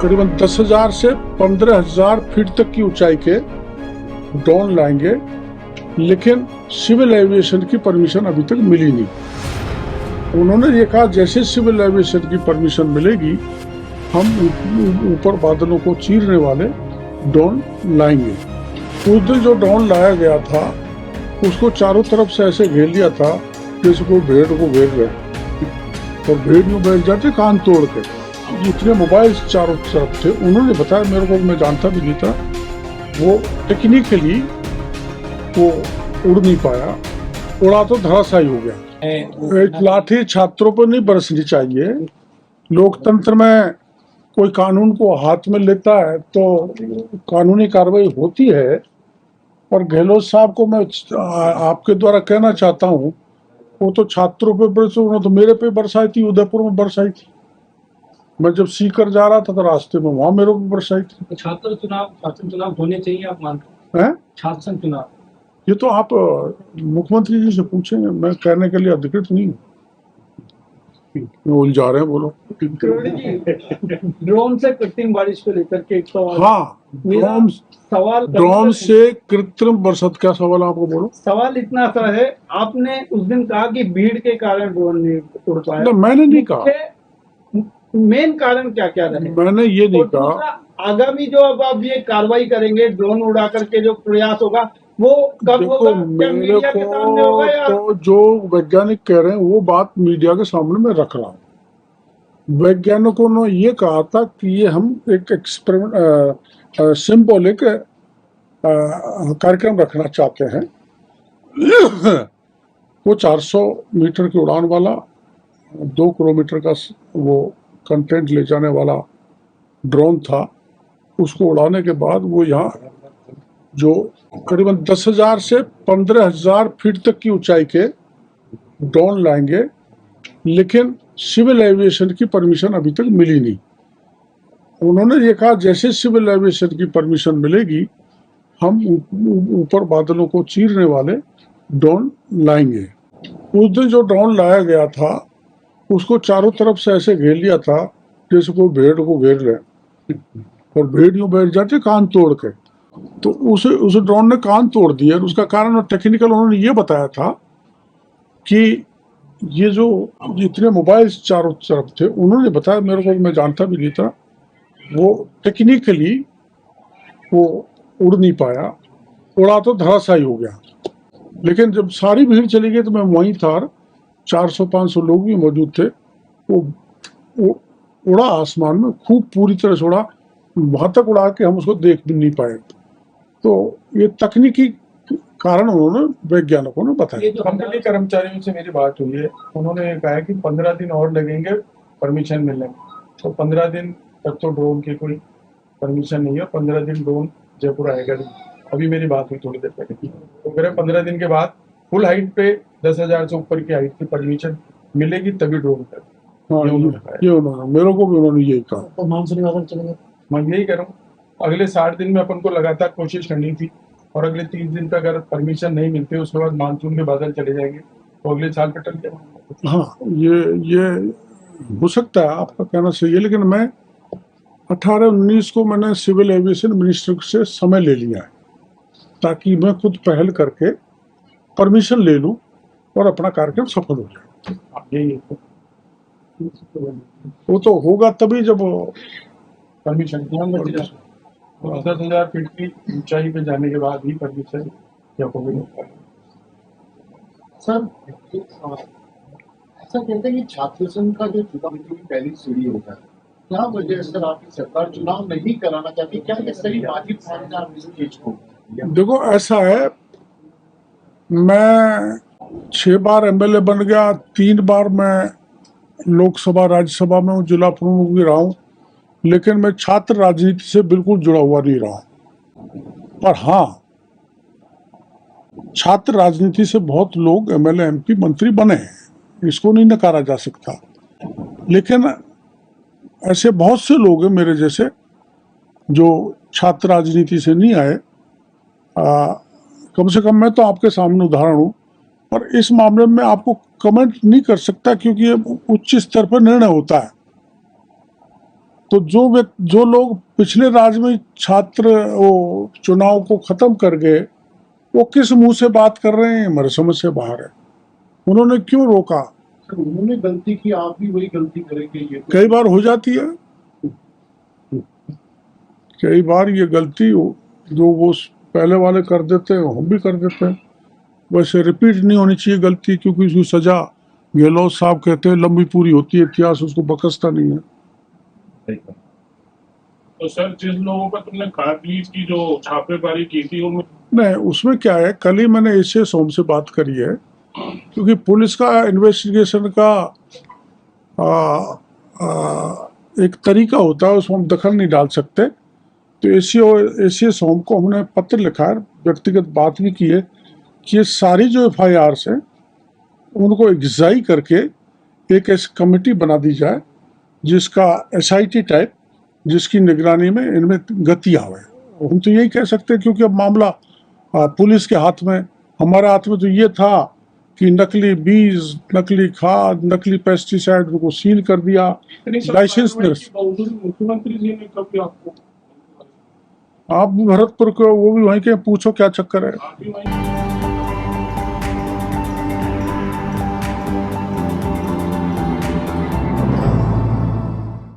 करीबन 10,000 से 15,000 फीट तक की ऊंचाई के ड्रोन लाएंगे, लेकिन सिविल एविएशन की परमिशन अभी तक मिली नहीं। उन्होंने ये कहा जैसे सिविल एविएशन की परमिशन मिलेगी हम ऊपर बादलों को चीरने वाले ड्रोन लाएंगे। उस दिन जो ड्रोन लाया गया था उसको चारों तरफ से ऐसे घेर लिया था जैसे कोई भेड़ को घेर रहे, और भेड़ में बैठ जाते कान तोड़ के। इतने मोबाइल चारों तरफ थे, उन्होंने बताया मेरे को, मैं जानता भी नहीं था, वो टेक्निकली वो उड़ नहीं पाया, उड़ा तो धराशायी हो गया। एक लाठी छात्रों पर नहीं बरसनी चाहिए। लोकतंत्र में कोई कानून को हाथ में लेता है तो कानूनी कार्रवाई होती है। और गहलोत साहब को मैं आपके द्वारा कहना चाहता हूँ, वो तो छात्रों पे बरसे, उन्होंने तो मेरे पे बरसाई थी, उदयपुर में बरसाई थी। मैं जब सीकर जा रहा था तो रास्ते में वहां मेरे को बरसाई थी। छात्र चुनाव होने चाहिए, आप मानते हैं? छात्र चुनाव? ये तो आप मुख्यमंत्री जी से पूछेंगे, मैं कहने के लिए अधिकृत नहीं हूँ। उलझा रहे हैं, बोलो। ड्रोन से कृत्रिम बारिश को लेकर के एक सवाल। हाँ, ड्रोन से कृत्रिम बरसात, क्या सवाल आपको? बोलो। सवाल इतना सा है, आपने उस दिन कहा कि भीड़ के कारण ड्रोन नहीं उड़ पाया। मैंने नहीं कहा। मेन कारण क्या क्या रहे? मैंने ये नहीं कहा। आगामी जो अब आप ये कार्रवाई करेंगे, ड्रोन उड़ा करके जो प्रयास होगा वो कब होगा? मेरे को तो जो वैज्ञानिक कह रहे हैं वो बात मीडिया के सामने मैं रख रहा हूँ। वैज्ञानिकों ने ये कहा था कि ये हम एक एक्सपेरिमेंट सिंबॉलिक कार्यक्रम रखना चाहते हैं। वो 400 मीटर की उड़ान वाला 2 किलोमीटर का वो कंटेंट ले जाने वाला ड्रोन था। उसको उड़ाने के बाद वो यहाँ जो करीबन 10,000 से 15,000 फीट तक की ऊंचाई के ड्रोन लाएंगे, लेकिन सिविल एविएशन की परमिशन अभी तक मिली नहीं। उन्होंने ये कहा जैसे सिविल एविएशन की परमिशन मिलेगी हम ऊपर बादलों को चीरने वाले ड्रोन लाएंगे। उस दिन जो ड्रोन लाया गया था उसको चारों तरफ से ऐसे घेर लिया था जैसे कोई भेड़ को घेर रहे, और भेड़ यूं बैठ जाते कान तोड़ के। तो उस ड्रोन ने कान तोड़ दिया। उसका कारण टेक्निकल उन्होंने ये बताया था कि ये जो जितने मोबाइल चारों तरफ थे, उन्होंने बताया मेरे को, मैं जानता भी नहीं था, वो टेक्निकली वो उड़ नहीं पाया, उड़ा तो धराशायी हो गया। लेकिन जब सारी भीड़ चली गई तो मैं वहीं था, 400-500 लोग भी मौजूद थे। वो उड़ा आसमान में, खूब पूरी तरह से उड़ा, वहां तक उड़ा के हम उसको देख भी नहीं पाए। तो ये तकनीकी कारण उन्होंने वैज्ञानिकों ने बताया। कंपनी कर्मचारियों से मेरी बात हुई है, उन्होंने कहा है कि 15 दिन और लगेंगे परमिशन मिलने में। तो 15 दिन तक तो ड्रोन की कोई परमिशन नहीं है। 15 दिन ड्रोन जयपुर आएगा नहीं। अभी मेरी बात हुई थोड़ी देर पहले, तो कह रहे 15 दिन के बाद फुल हाइट पे 10,000 से ऊपर की हाइट की परमिशन मिलेगी तभी ड्रोन कर। हाँ, ये उन्होंने मेरे को भी उन्होंने यही कहा। तो मानसूनी बादल चलेंगे। मैं यही कह रहा हूँ, अगले 60 दिन में अपन को लगातार कोशिश करनी थी, और अगले 30 दिन तक अगर परमिशन नहीं मिलती उसके बाद मानसून के बादल चले जाएंगे तो अगले साल कटल जाएंगे। हाँ, ये हो सकता है, आपका कहना सही है, लेकिन मैं 18-19 को मैंने सिविल एविएशन मिनिस्टर से समय ले लिया है ताकि मैं खुद पहल करके परमिशन ले लूं और अपना कार्यक्रम सफल हो जाए। यही वो तो होगा तभी जब परमिशन 10,000 फीट की ऊंचाई पे जाने के बाद ही परमिशन क्या होगा। सर ऐसा कहते हैं कि छात्र संघ का जो चुनाव की पहली सीढ़ी होता है, क्या वजह सर आपकी सरकार चुनाव नहीं कराना चाहती? क्या ये सही वाजिब समझना आप इस चीज को? देखो, ऐसा है, मैं 6 बार एमएलए बन गया, 3 बार मैं लोकसभा राज्यसभा में जिला प्रमुख भी रहा हूँ, लेकिन मैं छात्र राजनीति से बिल्कुल जुड़ा हुआ नहीं रहा। पर हाँ, छात्र राजनीति से बहुत लोग एमएलए एमपी मंत्री बने हैं, इसको नहीं नकारा जा सकता। लेकिन ऐसे बहुत से लोग हैं मेरे जैसे जो छात्र राजनीति से नहीं आए। कम से कम मैं तो आपके सामने उदाहरण हूँ, पर इस मामले में आपको कमेंट नहीं कर सकता क्योंकि ये उच्च स्तर पर निर्णय होता है। तो जो लोग पिछले राज्य में छात्र वो चुनाव को खत्म कर गए, वो किस मुंह से बात कर रहे हैं, हमारे समझ से बाहर है। उन्होंने क्यों रोका? सर उन्होंने गलती की, आप भी वही गलती करेंगे ये तो? कई बार हो जाती है, कई बार ये गलती जो वो पहले वाले कर देते हैं हम भी कर देते हैं। वैसे रिपीट नहीं होनी चाहिए गलती, क्योंकि उसकी सजा गहलोत साहब कहते हैं लंबी पूरी होती है, इतिहास उसको बकसता नहीं है। तो सर जिस लोगों पर तुमने कार लीज की जो छापेमारी की थी उनमें नहीं, उसमें क्या है, कल ही मैंने एसीएस होम से बात करी है, क्योंकि पुलिस का इन्वेस्टिगेशन का एक तरीका होता है, उसमें हम दखल नहीं डाल सकते। तो एसीएस होम को हमने पत्र लिखा है, व्यक्तिगत बात भी की है कि ये सारी जो FIRs हैं उनको एग्जाई करके एक ऐसी कमेटी बना दी जाए जिसका SIT टाइप, जिसकी निगरानी में इनमें गति आवे। हम तो यही कह सकते हैं, क्योंकि अब मामला पुलिस के हाथ में, हमारे हाथ में तो ये था कि नकली बीज, नकली खाद, नकली पेस्टिसाइड को सील कर दिया, लाइसेंस मुख्यमंत्री जी ने कभी आपको आप भी भरतपुर को, वो भी वहीं के, पूछो क्या चक्कर है। आप भी वहीं